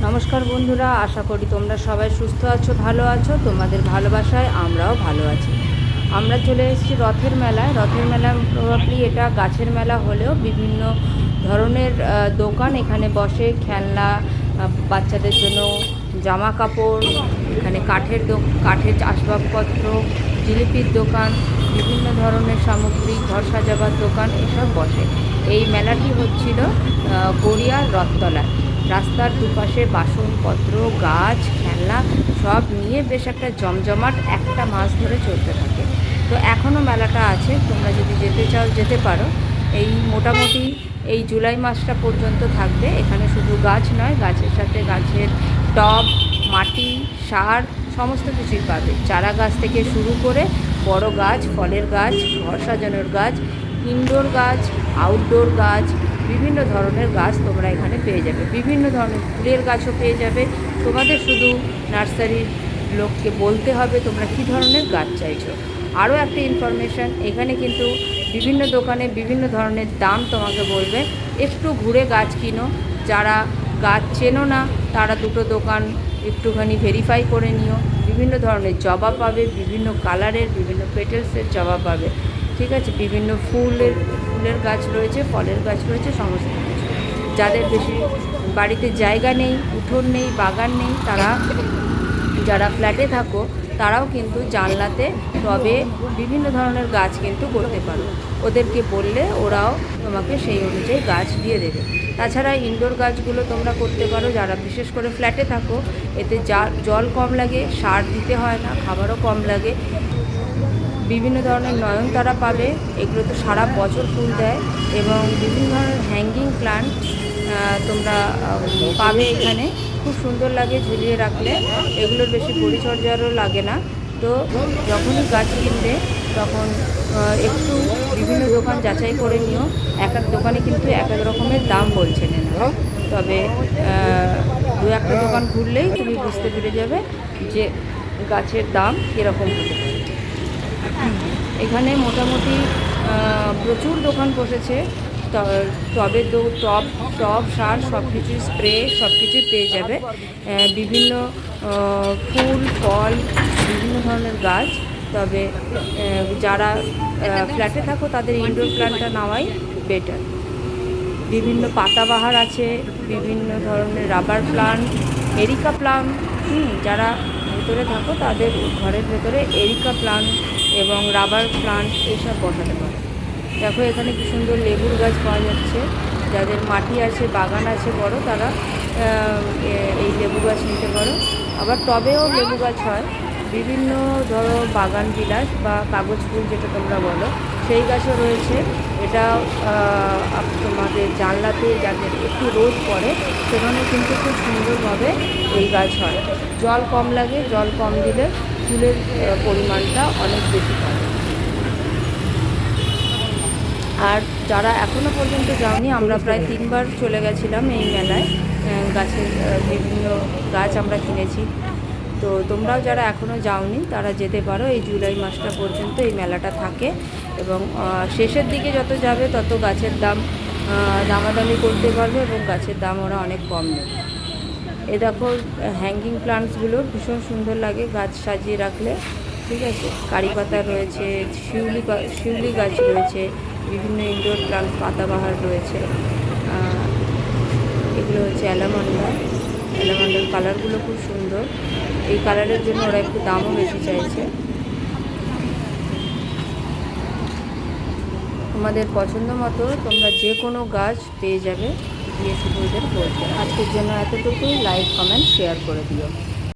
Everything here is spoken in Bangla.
নমস্কার বন্ধুরা, আশা করি তোমরা সবাই সুস্থ আছো, ভালো আছো। তোমাদের ভালোবাসায় আমরাও ভালো আছি। আমরা চলে এসেছি রথের মেলায়। রথের মেলা প্রবাবলি এটা গাছের মেলা হলেও বিভিন্ন ধরনের দোকান এখানে বসে। খেলনা, বাচ্চাদের জন্য জামা কাপড়, এখানে কাঠের আসবাবপত্র, জিলিপির দোকান, বিভিন্ন ধরনের সামগ্রী, ঘর সাজাবার দোকান এসব বসে। এই মেলাটি হচ্ছিল গড়িয়ার রথতলায়। রাস্তার দুপাশে বাসনপত্র, গাছ, খেলনা সব নিয়ে বেশ একটা জমজমাট একটা মাস ধরে চলতে থাকে। তো এখনও মেলাটা আছে, তোমরা যদি যেতে চাও যেতে পারো। এই মোটামুটি এই জুলাই মাসটা পর্যন্ত থাকবে। এখানে শুধু গাছ নয়, গাছের সাথে গাছের টব, মাটি, সার সমস্ত কিছুই পাবে। চারা গাছ থেকে শুরু করে বড় গাছ, ফলের গাছ, ঘর সাজানোর গাছ, ইনডোর গাছ, আউটডোর গাছ, বিভিন্ন ধরনের গাছ তোমরা এখানে পেয়ে যাবে। বিভিন্ন ধরনের ফুলের গাছও পেয়ে যাবে। তোমাদের শুধু নার্সারির লোককে বলতে হবে তোমরা কী ধরনের গাছ চাইছো। আরও একটা ইনফরমেশান, এখানে কিন্তু বিভিন্ন দোকানে বিভিন্ন ধরনের দাম তোমাকে বলবে। একটু ঘুরে গাছ কিনো। যারা গাছ চেনো না তারা দুটো দোকান একটুখানি ভেরিফাই করে নিও। বিভিন্ন ধরনের জবা পাবে, বিভিন্ন কালারের, বিভিন্ন পেটেলসের জবা পাবে। ঠিক আছে, বিভিন্ন ফুলের গাছ রয়েছে, ফলের গাছ রয়েছে, সমস্ত কিছু। যাদের বেশি বাড়িতে জায়গা নেই, উঠোন নেই, বাগান নেই, যারা ফ্ল্যাটে থাকো তারাও কিন্তু জানলাতে টবে বিভিন্ন ধরনের গাছ কিন্তু করতে পারো। ওদেরকে বললে ওরাও তোমাকে সেই অনুযায়ী গাছ দিয়ে দেবে। তাছাড়া ইনডোর গাছগুলো তোমরা করতে পারো যারা বিশেষ করে ফ্ল্যাটে থাকো। এতে জল কম লাগে, সার দিতে হয় না, খাবারও কম লাগে। বিভিন্ন ধরনের নয়নতারা পাবে, এগুলো তো সারা বছর ফুল দেয়। এবং বিভিন্ন ধরনের হ্যাঙ্গিং প্লান্ট তোমরা পাবে এখানে। খুব সুন্দর লাগে ঝুলিয়ে রাখলে। এগুলোর বেশি পরিচর্যারও লাগে না। তো যখনই গাছ কিনবে তখন একটু বিভিন্ন দোকান যাচাই করে নিও। এক এক দোকানে কিন্তু এক এক রকমের দাম বলছে না। তবে দু একটা দোকান ঘুরলেই তুমি বুঝতে পেরে যাবে যে গাছের দাম কীরকম হতে পারে। এখানে মোটামুটি প্রচুর দোকান বসেছে। টব, সার সব কিছুই, স্প্রে সব কিছুই পেয়ে যাবে। বিভিন্ন ফুল, ফল, বিভিন্ন ধরনের গাছ। তবে যারা ফ্ল্যাটে থাকো তাদের ইনডোর প্ল্যান্টটা নেওয়াই বেটার। বিভিন্ন পাতাবাহার আছে, বিভিন্ন ধরনের রাবার প্লান্ট, এরিকা প্লান্ট। যারা ভেতরে থাকো তাদের ঘরের ভেতরে এরিকা প্লান্ট এবং রাবার প্লান্ট এইসব বসাতে পারে। দেখো এখানে কি সুন্দর লেবুর গাছ পাওয়া যাচ্ছে। যাদের মাটি আছে, বাগান আছে বড়, তারা এই লেবু গাছ নিতে পারো। আবার টবেও লেবু গাছ হয়। বিভিন্ন ধরো বাগান বিলাস বা কাগজ ফুল যেটা তোমরা বলো, সেই গাছও রয়েছে। এটা তোমাদের জানলাতে যাদের একটু রোদ পড়ে সেখানে কিন্তু খুব সুন্দরভাবে এই গাছ হয়। জল কম লাগে, জল কম দিলে ফুলের পরিমাণটা অনেক বেশি হয়। আর যারা এখনও পর্যন্ত যাওনি, আমরা প্রায় 3বার চলে গেছিলাম এই মেলায়। গাছের বিভিন্ন গাছ আমরা কিনেছি। তো তোমরাও যারা এখনও যাওনি তারা যেতে পারো। এই জুলাই মাসটা পর্যন্ত এই মেলাটা থাকে এবং শেষের দিকে যত যাবে তত গাছের দামাদামি করতে পারবে এবং গাছের দাম ওরা অনেক কম নেবে। এ দেখো হ্যাঙ্গিং প্লান্টসগুলো ভীষণ সুন্দর লাগে গাছ সাজিয়ে রাখলে। ঠিক আছে, কারি পাতা রয়েছে, শিউলি গাছ রয়েছে, বিভিন্ন ইনডোর প্লান্ট, পাতাবাহার রয়েছে। এগুলো হচ্ছে অ্যালামান্ডার কালারগুলো খুব সুন্দর। এই কালারের জন্য ওরা একটু দামও বেশি চাইছে। তোমাদের পছন্দ মতো তোমরা যে কোনো গাছ পেয়ে যাবে, দিয়ে শুধু ওদের বলতে। আজকের জন্য এতটুকুই। লাইক, কমেন্ট, শেয়ার করে দিও।